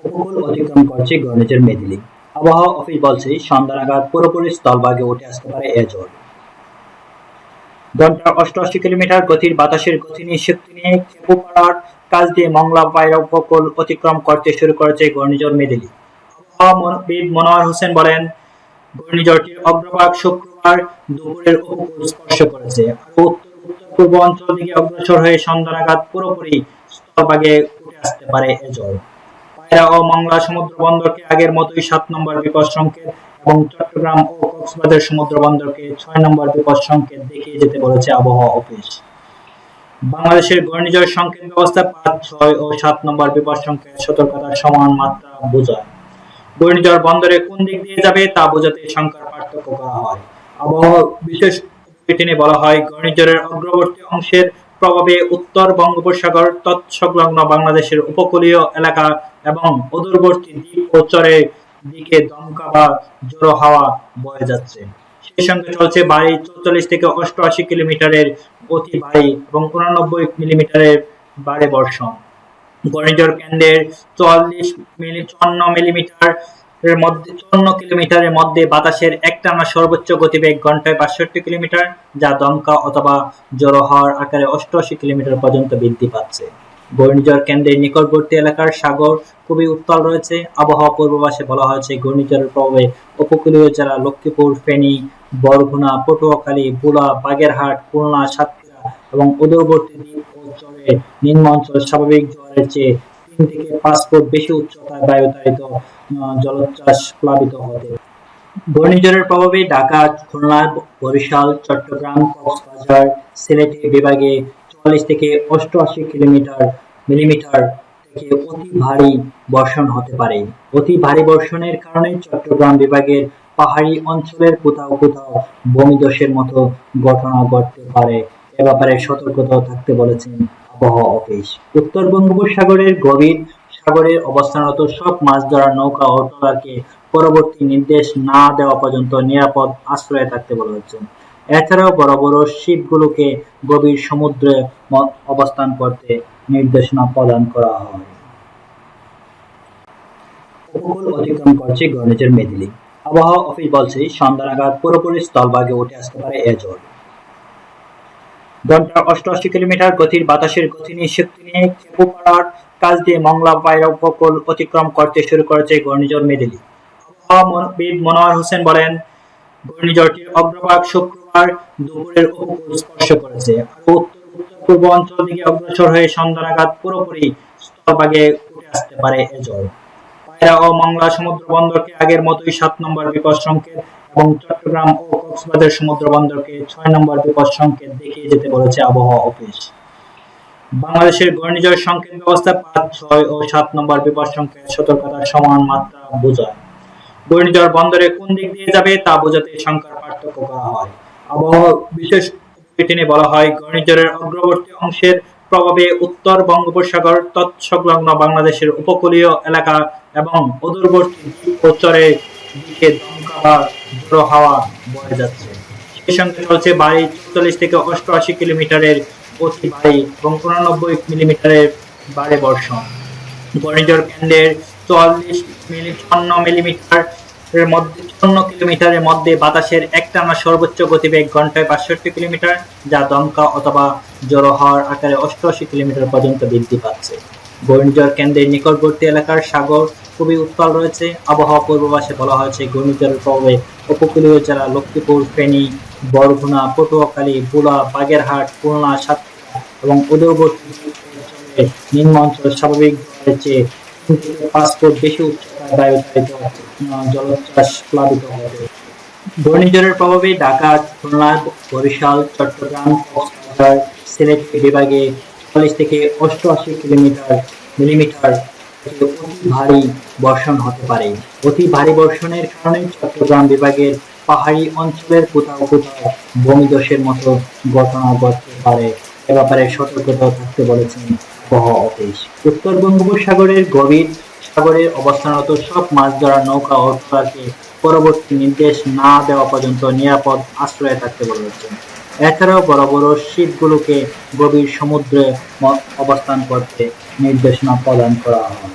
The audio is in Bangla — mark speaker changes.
Speaker 1: উপকূল অতিক্রম করছে ঘূর্ণিঝড় মেদিলি। আবহাওয়া অফিস বলছে সন্ধ্যা নাগাদ পুরোপুরি স্থলভাগে উঠে আসতে পারে এ ঝড়। ঘন্টায় 88 কিলোমিটার গতির বাতাসের গতি নিয়ে শক্তি নিয়ে খেপুপাড়ার কাছ দিয়ে মংলা পায়রা উপকূল অতিক্রম করতে শুরু করেছে ঘূর্ণিঝড় মেদিলি। আবহাওয়াবিদ মনোয়ার হোসেন বলেন, ঘূর্ণিঝড়টির অগ্রভাগ শুক্রবার দুপুরের উপকূল স্পর্শ করেছে আর উত্তর-উত্তর-পূর্ব অঞ্চল দিকে অগ্রসর হয়ে সন্ধ্যা নাগাদ পুরোপুরি স্থলভাগে উঠে আসতে পারে এ ঝড়। পায়রা ও মংলা সমুদ্র বন্দরকে আগের মতোই ৭ নম্বর বিপদ সংকেত এবং চট্টগ্রাম ও কক্সবাজার সমুদ্র বন্দরকে ৬ নম্বর বিপদ সংকেত দেখিয়ে যেতে বলেছে আবহাওয়া অফিস। বাংলাদেশের ঘূর্ণিঝড় সংকেত ব্যবস্থা ৫, ৬ ও ৭ নম্বর বিপদ সংকেত সতর্কতার সমান মাত্রা বোঝায়। ঘূর্ণিঝড় বন্দরে কোন দিক দিয়ে যাবে তা বোঝাতে সংখ্যার পার্থক্য করা হয়। আবহাওয়া বিশেষ বুলেটিনে বলা হয়, ঘূর্ণিঝড়ের অগ্রবর্তী অংশের প্রভাবে উত্তর বঙ্গোপসাগর তৎসংলগ্ন বাংলাদেশের উপকূলীয় এলাকা এবং অদূরবর্তী দ্বীপ ও চরের দিকে দমকা বা ঝোড়ো হাওয়া বয়ে যাচ্ছে। সেই সঙ্গে চলছে ভারী ৪৪ থেকে ৮৮ কিলোমিটারের অতি ভারী এবং ৮৯ মিলিমিটারের ভারী বর্ষণ। ঘূর্ণিঝড় কেন্দ্রের 54 কিলোমিটারের মধ্যে বাতাসের একটানা সর্বোচ্চ গতিবেগ ঘন্টায় ৬২ কিলোমিটার, যা দমকা অথবা ঝোড়ো হাওয়ার আকারে ৮৮ কিলোমিটার পর্যন্ত বৃদ্ধি পাচ্ছে। ঘূর্ণিঝড় কেন্দ্রের নিকটবর্তী এলাকার সাগর খুবই উত্তাল রয়েছে। আবহাওয়া পূর্বাভাসে বলা হয়েছে, ঘূর্ণিঝড়ের প্রভাবে উপকূলীয় জেলা লক্ষ্মীপুর, ফেনী, বরগুনা, পটুয়াখালী, ভোলা, বাগেরহাট, খুলনা, সাতক্ষীরা এবং অদূরবর্তী দ্বীপ ও চরের নিম্ন অঞ্চল স্বাভাবিক জোয়ারের চেয়ে ৩ থেকে ৫ ফুট বেশি উচ্চতায় বায়ুতাড়িত জলোচ্ছ্বাস প্লাবিত হতে। ঘূর্ণিঝড়ের প্রভাবে ঢাকা, খুলনা, বরিশাল, চট্টগ্রাম, কক্সবাজার, সিলেট বিভাগে ৪৪ থেকে ৮৮ মিলিমিটার থেকে অতি ভারী বর্ষণ হতে পারে। অতি ভারী বর্ষণের কারণে চট্টগ্রাম বিভাগের পাহাড়ি অঞ্চলের কোথাও কোথাও ভূমিধসের মতো ঘটনা ঘটতে পারে। এ ব্যাপারে সতর্কতাও থাকতে বলেছেন আবহাওয়া অফিস। উত্তর বঙ্গোপসাগরের গভীর সাগরে অবস্থানরত সব মাছ ধরার নৌকা ও ট্রলারকে পরবর্তী নির্দেশ না দেওয়া পর্যন্ত নিরাপদ আশ্রয়ে থাকতে বলা হচ্ছে। এছাড়াও বড় বড় শিপগুলোকে গভীর সমুদ্রে অবস্থান করতে নির্দেশনা প্রদান করা হয়। উপকূল অতিক্রম করছে ঘূর্ণিঝড় মেদিলি। আবহাওয়া অফিস বলছে সন্ধ্যা নাগাদ পুরোপুরি স্থলভাগে উঠে আসতে পারে এ ঝড়। ঘন্টায় 88 কিলোমিটার গতির বাতাসের গতি নিয়ে শক্তি নিয়ে খেপুপাড়ার কাছ দিয়ে মংলা পায়রা উপকূল অতিক্রম করতে শুরু করেছে ঘূর্ণিঝড় মেদিলি। আবহাওয়াবিদ মনোয়ার হোসেন বলেন, ঘূর্ণিঝড়টির অগ্রভাগ শুক্রবার দুপুরের উপকূল স্পর্শ করেছে আর উত্তর-উত্তর-পূর্ব অঞ্চল দিকে অগ্রসর হয়ে সন্ধ্যা নাগাদ পুরোপুরি স্থলভাগে উঠে আসতে পারে এ ঝড়। পায়রা ও মংলা সমুদ্র বন্দরকে আগের মতোই ৭ নম্বর বিপদ সংকেত এবং চট্টগ্রাম ও কক্সবাজার সমুদ্র বন্দরকে ৬ নম্বর বিপদ সংকেত দেখিয়ে যেতে বলেছে আবহাওয়া অফিস। বাংলাদেশের ঘূর্ণিঝড় সংকেত ব্যবস্থা ৫, ৬ ও ৭ নম্বর বিপদ সংকেত সতর্কতার সমান মাত্রা বোঝায়। ঘূর্ণিঝড় বন্দরে কোন দিক দিয়ে যাবে তা বোঝাতে সংখ্যার পার্থক্য করা হয়। আবহাওয়া বিশেষ বুলেটিনে বলা হয়, ঘূর্ণিঝড়ের অগ্রবর্তী অংশের প্রভাবে উত্তর বঙ্গোপসাগর তৎসংলগ্ন বাংলাদেশের উপকূলীয় এলাকা এবং অদূরবর্তী দ্বীপ ও চরের দিকে দমকা বা ঝোড়ো হাওয়া বয়ে যাচ্ছে। সেই সঙ্গে চলছে ভারী ৪৪ থেকে ৮৮ কিলোমিটারের অতি ভারী এবং ৮৯ মিলিমিটারের ভারী বর্ষণ। ঘূর্ণিঝড় কেন্দ্রের 54 কিলোমিটারের মধ্যে বাতাসের একটানা সর্বোচ্চ গতিবেগ ঘন্টায় ৬২ কিলোমিটার, যা দমকা অথবা ঝোড়ো হাওয়ার আকারে ৮৮ কিলোমিটার পর্যন্ত বৃদ্ধি পাচ্ছে। ঘূর্ণিঝড় কেন্দ্রের নিকটবর্তী এলাকার সাগর খুবই উত্তাল রয়েছে। আবহাওয়া পূর্বাভাসে বলা হয়েছে, ঘূর্ণিঝড়ের প্রভাবে উপকূলীয় জেলা লক্ষ্মীপুর, ফেনী, বরগুনা, পটুয়াখালী, ভোলা, বাগেরহাট, খুলনা, সাতক্ষীরা এবং অদূরবর্তী নিম্ন অঞ্চল স্বাভাবিক জোয়ারের চেয়ে ৩ থেকে ৫ ফুট বেশি উচ্চতায় বায়ুতাড়িত জলোচ্ছ্বাস প্লাবিত হতে। ঘূর্ণিঝড়ের প্রভাবে ঢাকা, খুলনা, বরিশাল, চট্টগ্রাম, কক্সবাজার, সিলেট বিভাগে ৪৪ থেকে ৮৮ মিলিমিটার থেকে অতি ভারী বর্ষণ হতে পারে। অতি ভারী বর্ষণের কারণে চট্টগ্রাম বিভাগের পাহাড়ি অঞ্চলের কোথাও কোথাও ভূমিধসের মতো ঘটনা ঘটতে পারে। এ ব্যাপারে সতর্কতাও থাকতে বলেছেন আবহাওয়া অফিস। উত্তর বঙ্গোপসাগরের গভীর সাগরে অবস্থানরত সব মাছ ধরার নৌকা ও ট্রলারকে পরবর্তী নির্দেশ না দেওয়া পর্যন্ত নিরাপদ আশ্রয়ে থাকতে বলা হচ্ছে। এছাড়াও বড় বড় শিপগুলোকে গভীর সমুদ্রে অবস্থান করতে নির্দেশনা প্রদান করা হয়।